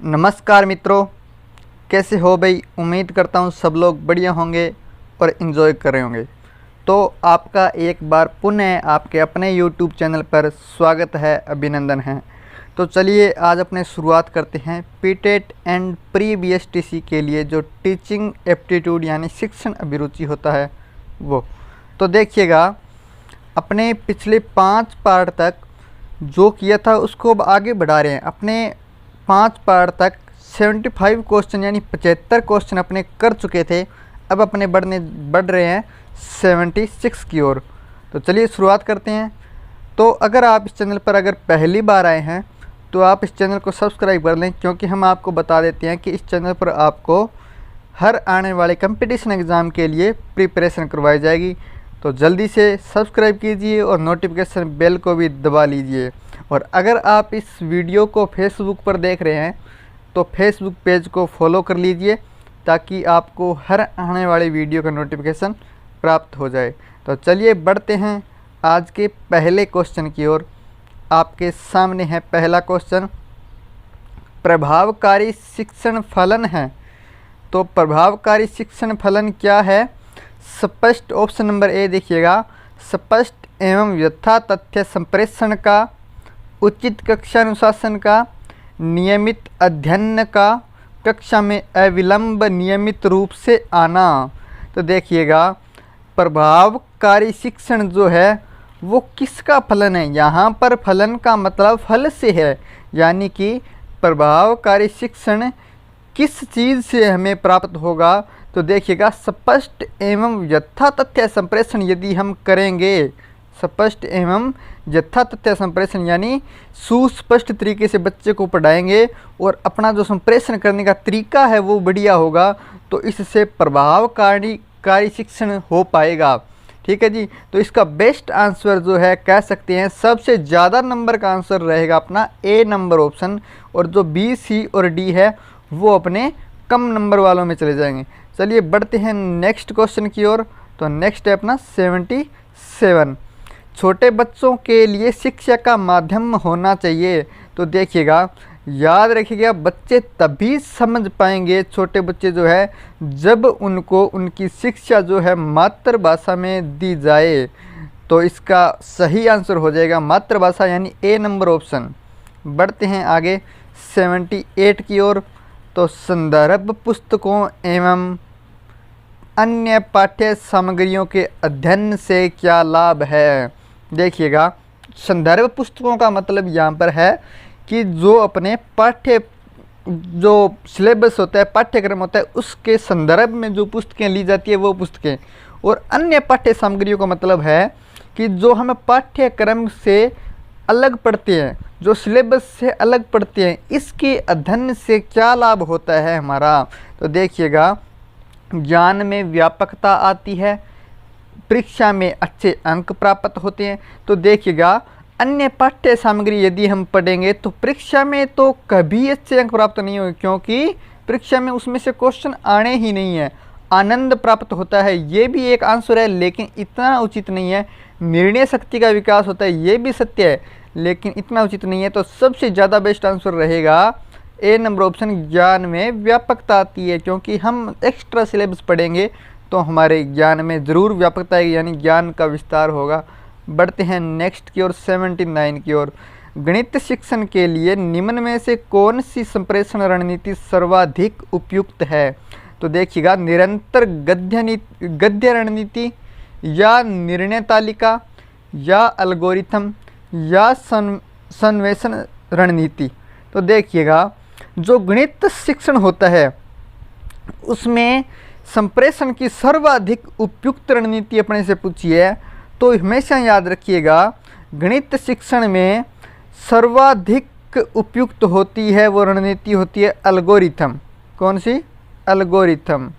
नमस्कार मित्रों, कैसे हो भाई। उम्मीद करता हूँ सब लोग बढ़िया होंगे और इन्जॉय कर रहे होंगे। तो आपका एक बार पुनः आपके अपने YouTube चैनल पर स्वागत है, अभिनंदन है। तो चलिए आज अपने शुरुआत करते हैं पीटेट एंड प्री BSTC के लिए जो टीचिंग एप्टीट्यूड यानी शिक्षण अभिरुचि होता है वो। तो देखिएगा, अपने पिछले 5 पार्ट तक जो किया था उसको अब आगे बढ़ा रहे हैं। अपने 5 पार्ट तक 75 क्वेश्चन यानी 75 क्वेश्चन अपने कर चुके थे। अब अपने बढ़ रहे हैं 76 की ओर। तो चलिए शुरुआत करते हैं। तो अगर आप इस चैनल पर अगर पहली बार आए हैं तो आप इस चैनल को सब्सक्राइब कर लें, क्योंकि हम आपको बता देते हैं कि इस चैनल पर आपको हर आने वाले कंपटीशन एग्ज़ाम के लिए प्रिपरेशन करवाई जाएगी। तो जल्दी से सब्सक्राइब कीजिए और नोटिफिकेशन बेल को भी दबा लीजिए। और अगर आप इस वीडियो को फेसबुक पर देख रहे हैं तो फेसबुक पेज को फॉलो कर लीजिए, ताकि आपको हर आने वाली वीडियो का नोटिफिकेशन प्राप्त हो जाए। तो चलिए बढ़ते हैं आज के पहले क्वेश्चन की ओर। आपके सामने है पहला क्वेश्चन, प्रभावकारी शिक्षण फलन है। तो प्रभावकारी शिक्षण फलन क्या है? स्पष्ट ऑप्शन नंबर ए देखिएगा, स्पष्ट एवं यथा तथ्य संप्रेषण का, उचित कक्षा अनुशासन का, नियमित अध्ययन का, कक्षा में अविलंब नियमित रूप से आना। तो देखिएगा, प्रभावकारी शिक्षण जो है वो किसका फलन है? यहाँ पर फलन का मतलब फल से है, यानी कि प्रभावकारी शिक्षण किस चीज़ से हमें प्राप्त होगा। तो देखिएगा, स्पष्ट एवं यथा तथ्य संप्रेषण यदि हम करेंगे, स्पष्ट एवं यथा तथ्य संप्रेषण यानी सुस्पष्ट तरीके से बच्चे को पढ़ाएंगे और अपना जो संप्रेषण करने का तरीका है वो बढ़िया होगा, तो इससे प्रभावकारी शिक्षण हो पाएगा। ठीक है जी। तो इसका बेस्ट आंसर जो है कह सकते हैं, सबसे ज़्यादा नंबर का आंसर रहेगा अपना ए नंबर ऑप्शन, और जो बी, सी और डी है वो अपने कम नंबर वालों में चले जाएंगे। चलिए बढ़ते हैं नेक्स्ट क्वेश्चन की ओर। तो नेक्स्ट है अपना 77, छोटे बच्चों के लिए शिक्षा का माध्यम होना चाहिए। तो देखिएगा, याद रखिएगा, बच्चे तभी समझ पाएंगे, छोटे बच्चे जो है, जब उनको उनकी शिक्षा जो है मातृभाषा में दी जाए। तो इसका सही आंसर हो जाएगा मातृभाषा यानी ए नंबर ऑप्शन। बढ़ते हैं आगे 78 की ओर। तो संदर्भ पुस्तकों एवं अन्य पाठ्य सामग्रियों के अध्ययन से क्या लाभ है? देखिएगा, संदर्भ पुस्तकों का मतलब यहाँ पर है कि जो अपने जो सिलेबस होता है, पाठ्यक्रम होता है, उसके संदर्भ में जो पुस्तकें ली जाती है वो पुस्तकें। और अन्य पाठ्य सामग्रियों का मतलब है कि जो हम पाठ्यक्रम से अलग पढ़ते हैं, जो सिलेबस से अलग पढ़ते हैं, इसके अध्ययन से क्या लाभ होता है हमारा। तो देखिएगा, ज्ञान में व्यापकता आती है, परीक्षा में अच्छे अंक प्राप्त होते हैं। तो देखिएगा, अन्य पाठ्य सामग्री यदि हम पढ़ेंगे तो परीक्षा में तो कभी अच्छे अंक प्राप्त नहीं होंगे, क्योंकि परीक्षा में उसमें से क्वेश्चन आने ही नहीं है। आनंद प्राप्त होता है, ये भी एक आंसर है, लेकिन इतना उचित नहीं है। निर्णय शक्ति का विकास होता है, ये भी सत्य है, लेकिन इतना उचित नहीं है। तो सबसे ज़्यादा बेस्ट आंसर रहेगा ए नंबर ऑप्शन, ज्ञान में व्यापकता आती है, क्योंकि हम एक्स्ट्रा सिलेबस पढ़ेंगे तो हमारे ज्ञान में ज़रूर व्यापकता आएगी, यानी ज्ञान का विस्तार होगा। बढ़ते हैं नेक्स्ट की ओर 79 की ओर। गणित शिक्षण के लिए निम्न में से कौन सी संप्रेषण रणनीति सर्वाधिक उपयुक्त है? तो देखिएगा, निरंतर गद्य रणनीति, या निर्णय तालिका, या एल्गोरिथम, या संवेशन रणनीति। तो देखिएगा, जो गणित शिक्षण होता है उसमें संप्रेषण की सर्वाधिक उपयुक्त रणनीति अपने से पूछी है, तो हमेशा याद रखिएगा, गणित शिक्षण में सर्वाधिक उपयुक्त होती है वो रणनीति होती है एल्गोरिथम। कौन सी? एल्गोरिथम।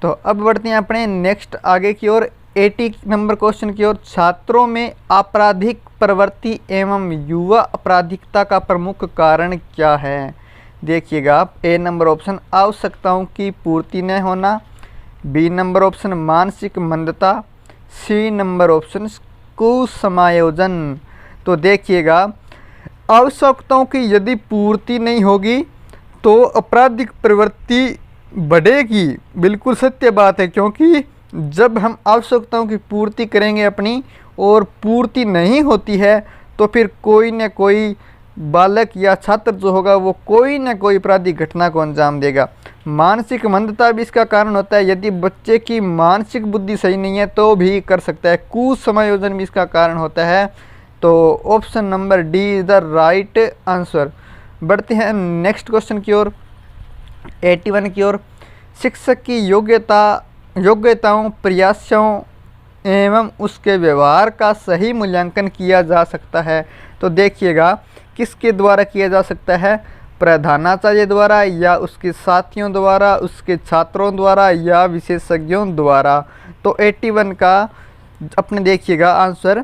तो अब बढ़ते हैं अपने नेक्स्ट आगे की ओर 80 नंबर क्वेश्चन की ओर। छात्रों में आपराधिक प्रवृत्ति एवं युवा आपराधिकता का प्रमुख कारण क्या है? देखिएगा, ए नंबर ऑप्शन आवश्यकताओं की पूर्ति न होना, बी नंबर ऑप्शन मानसिक मंदता, सी नंबर ऑप्शन कुसमायोजन। तो देखिएगा, आवश्यकताओं की यदि पूर्ति नहीं होगी तो आपराधिक प्रवृत्ति बढ़ेगी। बिल्कुल सत्य बात है, क्योंकि जब हम आवश्यकताओं की पूर्ति करेंगे अपनी और पूर्ति नहीं होती है तो फिर कोई न कोई बालक या छात्र जो होगा वो कोई न कोई आपराधिक घटना को अंजाम देगा। मानसिक मंदता भी इसका कारण होता है। यदि बच्चे की मानसिक बुद्धि सही नहीं है तो भी कर सकता है। कुसमायोजन भी इसका कारण होता है। तो option number D is the right answer. बढ़ते हैं नेक्स्ट क्वेश्चन की ओर, 81 की ओर। शिक्षक की योग्यताओं, प्रयासों एवं उसके व्यवहार का सही मूल्यांकन किया जा सकता है। तो देखिएगा किसके द्वारा किया जा सकता है, प्रधानाचार्य द्वारा या उसके साथियों द्वारा, उसके छात्रों द्वारा या विशेषज्ञों द्वारा। तो 81 का अपने देखिएगा आंसर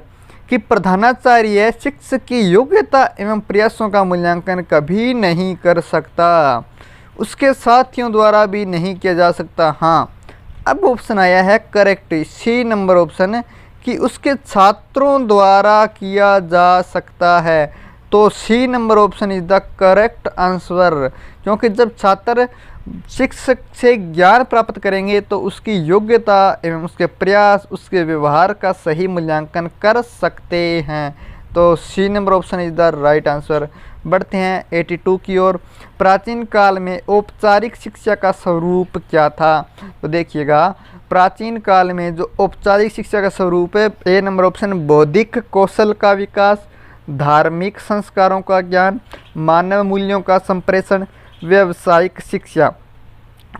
कि प्रधानाचार्य शिक्षक की योग्यता एवं प्रयासों का मूल्यांकन कभी नहीं कर सकता, उसके साथियों द्वारा भी नहीं किया जा सकता। हाँ, अब ऑप्शन आया है करेक्ट, सी नंबर ऑप्शन, कि उसके छात्रों द्वारा किया जा सकता है। तो C number option is the correct answer, क्योंकि जब छात्र शिक्षक से ज्ञान प्राप्त करेंगे तो उसकी योग्यता एवं उसके प्रयास, उसके व्यवहार का सही मूल्यांकन कर सकते हैं। तो C number option is the right answer. बढ़ते हैं 82 की ओर। प्राचीन काल में औपचारिक शिक्षा का स्वरूप क्या था? तो देखिएगा प्राचीन काल में जो औपचारिक शिक्षा का स्वरूप है, ए नंबर ऑप्शन बौद्धिक कौशल का विकास, धार्मिक संस्कारों का ज्ञान, मानव मूल्यों का संप्रेषण, व्यावसायिक शिक्षा।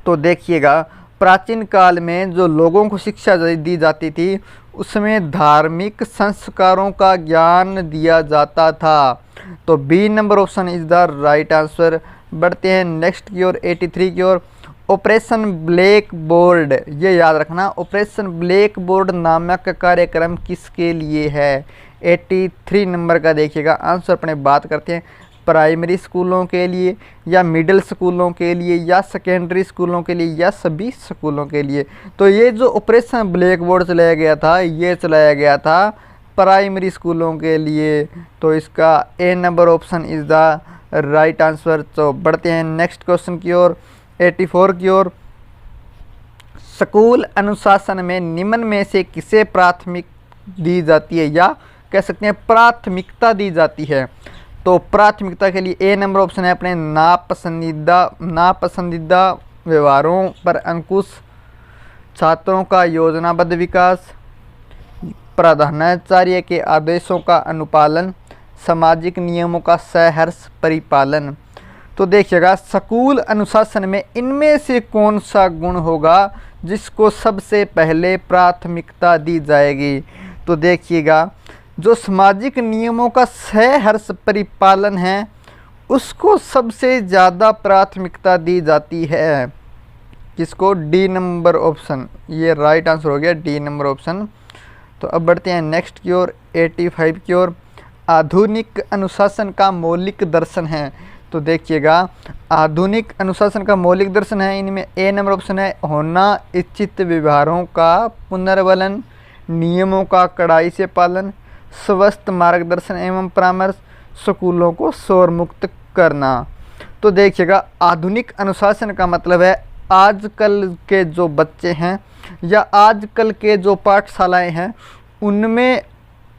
तो देखिएगा प्राचीन काल में जो लोगों को शिक्षा दी जाती थी उसमें धार्मिक संस्कारों का ज्ञान दिया जाता था। तो B number option is the right answer. बढ़ते हैं नेक्स्ट की ओर, 83 की ओर। ऑपरेशन ब्लैक बोर्ड, ये याद रखना, ऑपरेशन ब्लैक बोर्ड नामक कार्यक्रम किसके लिए है? 83 नंबर का देखिएगा आंसर अपने बात करते हैं। प्राइमरी स्कूलों के लिए या मिडिल स्कूलों के लिए या सेकेंडरी स्कूलों के लिए या सभी स्कूलों के लिए? तो ये जो ऑपरेशन ब्लैक बोर्ड चलाया गया था ये चलाया गया था प्राइमरी स्कूलों के लिए। तो इसका A number option is the right answer. तो बढ़ते हैं नेक्स्ट क्वेश्चन की ओर, 84 की ओर। स्कूल अनुशासन में निम्न में से किसे प्राथमिक दी जाती है या कह सकते हैं प्राथमिकता दी जाती है? तो प्राथमिकता के लिए ए नंबर ऑप्शन है अपने नापसंदीदा व्यवहारों पर अंकुश, छात्रों का योजनाबद्ध विकास, प्रधानाचार्य के आदेशों का अनुपालन, सामाजिक नियमों का सहर्ष परिपालन। तो देखिएगा स्कूल अनुशासन में इनमें से कौन सा गुण होगा जिसको सबसे पहले प्राथमिकता दी जाएगी? तो देखिएगा जो सामाजिक नियमों का सहर्ष परिपालन है उसको सबसे ज़्यादा प्राथमिकता दी जाती है। किसको? डी नंबर ऑप्शन, ये राइट आंसर हो गया डी नंबर ऑप्शन। तो अब बढ़ते हैं नेक्स्ट की ओर, 85 की ओर। आधुनिक अनुशासन का मौलिक दर्शन है। तो देखिएगा आधुनिक अनुशासन का मौलिक दर्शन है, इनमें ए नंबर ऑप्शन है होना इच्छित व्यवहारों का पुनर्वलन, नियमों का कड़ाई से पालन, स्वस्थ मार्गदर्शन एवं परामर्श, स्कूलों को शोर मुक्त करना। तो देखिएगा आधुनिक अनुशासन का मतलब है आजकल के जो बच्चे हैं या आजकल के जो पाठशालाएं हैं उनमें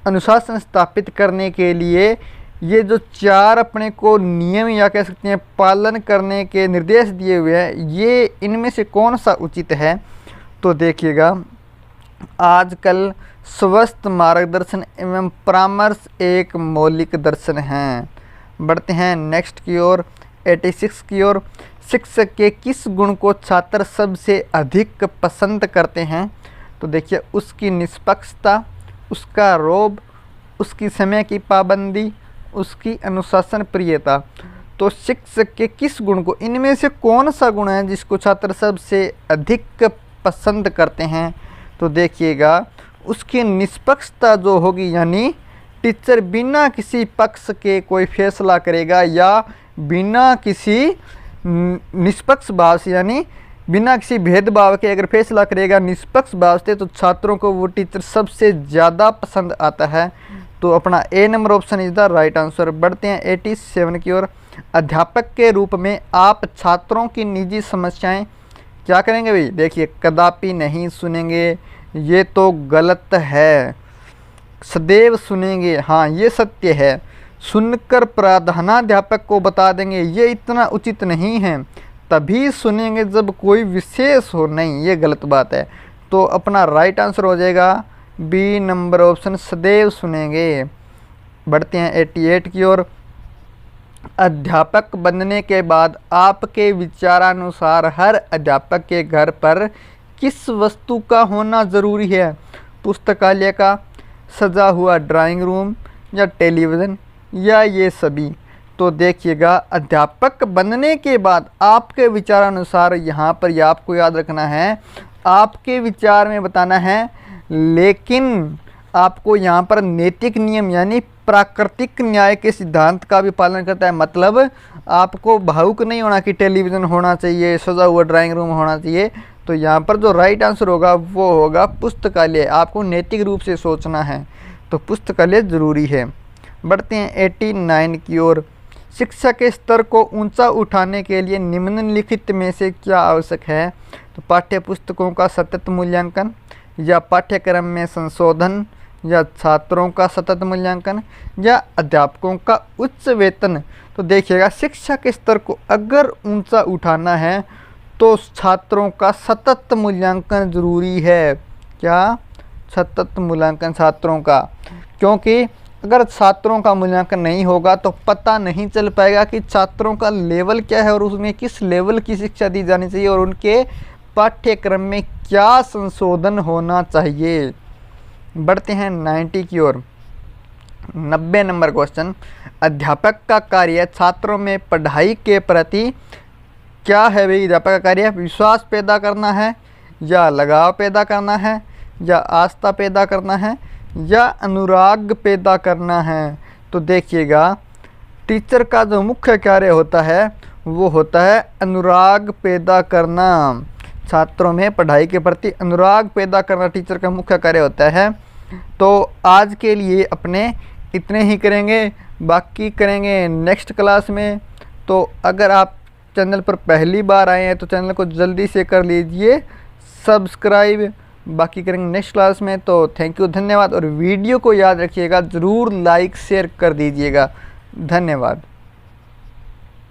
अनुशासन स्थापित करने के लिए ये जो 4 अपने को नियम या कह सकते हैं पालन करने के निर्देश दिए हुए हैं, ये इनमें से कौन सा उचित है? तो देखिएगा आजकल स्वस्थ मार्गदर्शन एवं परामर्श एक मौलिक दर्शन है। बढ़ते हैं नेक्स्ट की ओर, 86 की ओर। शिक्षक के किस गुण को छात्र सबसे अधिक पसंद करते हैं? तो देखिए उसकी निष्पक्षता, उसका रोब, उसकी समय की पाबंदी, उसकी अनुशासन प्रियता। तो शिक्षक के किस गुण को, इनमें से कौन सा गुण है जिसको छात्र सबसे अधिक पसंद करते हैं? तो देखिएगा उसकी निष्पक्षता जो होगी, यानी टीचर बिना किसी पक्ष के कोई फैसला करेगा या बिना किसी निष्पक्ष भाव से, यानी बिना किसी भेदभाव के अगर फैसला करेगा निष्पक्ष भाव से, तो छात्रों को वो टीचर सबसे ज़्यादा पसंद आता है। तो अपना A number option is the right answer. बढ़ते हैं 87 की ओर। अध्यापक के रूप में आप छात्रों की निजी समस्याएं क्या करेंगे भाई? देखिए, कदापि नहीं सुनेंगे, ये तो गलत है। सदैव सुनेंगे, हाँ ये सत्य है। सुनकर प्रधानाध्यापक को बता देंगे, ये इतना उचित नहीं है। तभी सुनेंगे जब कोई विशेष हो, नहीं ये गलत बात है। तो अपना राइट आंसर हो जाएगा बी नंबर ऑप्शन, सदैव सुनेंगे। बढ़ते हैं 88 की ओर। अध्यापक बनने के बाद आपके विचारानुसार हर अध्यापक के घर पर किस वस्तु का होना ज़रूरी है? पुस्तकालय का, सजा हुआ ड्राइंग रूम, या टेलीविज़न, या ये सभी? तो देखिएगा, अध्यापक बनने के बाद आपके विचारानुसार, यहाँ पर ये आपको याद रखना है, आपके विचार में बताना है, लेकिन आपको यहाँ पर नैतिक नियम यानी प्राकृतिक न्याय के सिद्धांत का भी पालन करता है। मतलब आपको भावुक नहीं होना कि टेलीविज़न होना चाहिए, सजा हुआ ड्राइंग रूम होना चाहिए। तो यहाँ पर जो राइट आंसर होगा वो होगा पुस्तकालय। आपको नैतिक रूप से सोचना है, तो पुस्तकालय ज़रूरी है। बढ़ते हैं 89 की ओर। शिक्षा के स्तर को ऊंचा उठाने के लिए निम्नलिखित में से क्या आवश्यक है? तो पाठ्य पुस्तकों का सतत मूल्यांकन, या पाठ्यक्रम में संशोधन, या छात्रों का सतत मूल्यांकन, या अध्यापकों का उच्च वेतन? तो देखिएगा, शिक्षा के स्तर को अगर ऊंचा उठाना है तो छात्रों का सतत मूल्यांकन ज़रूरी है। क्या? सतत मूल्यांकन छात्रों का, क्योंकि अगर छात्रों का मूल्यांकन नहीं होगा तो पता नहीं चल पाएगा कि छात्रों का लेवल क्या है और उसमें किस लेवल की शिक्षा दी जानी चाहिए और उनके पाठ्यक्रम में क्या संशोधन होना चाहिए। बढ़ते हैं 90 की ओर। 90 नंबर क्वेश्चन। अध्यापक का कार्य छात्रों में पढ़ाई के प्रति क्या है भाई? अध्यापक का कार्य विश्वास पैदा करना है, या लगाव पैदा करना है, या आस्था पैदा करना है, या अनुराग पैदा करना है? तो देखिएगा, टीचर का जो मुख्य कार्य होता है वो होता है अनुराग पैदा करना। छात्रों में पढ़ाई के प्रति अनुराग पैदा करना टीचर का मुख्य कार्य होता है। तो आज के लिए अपने इतने ही करेंगे, बाकी करेंगे नेक्स्ट क्लास में। तो अगर आप चैनल पर पहली बार आए हैं तो चैनल को जल्दी से कर लीजिए सब्सक्राइब। बाकी करेंगे नेक्स्ट क्लास में। तो थैंक यू, धन्यवाद। और वीडियो को याद रखिएगा, ज़रूर लाइक शेयर कर दीजिएगा। धन्यवाद।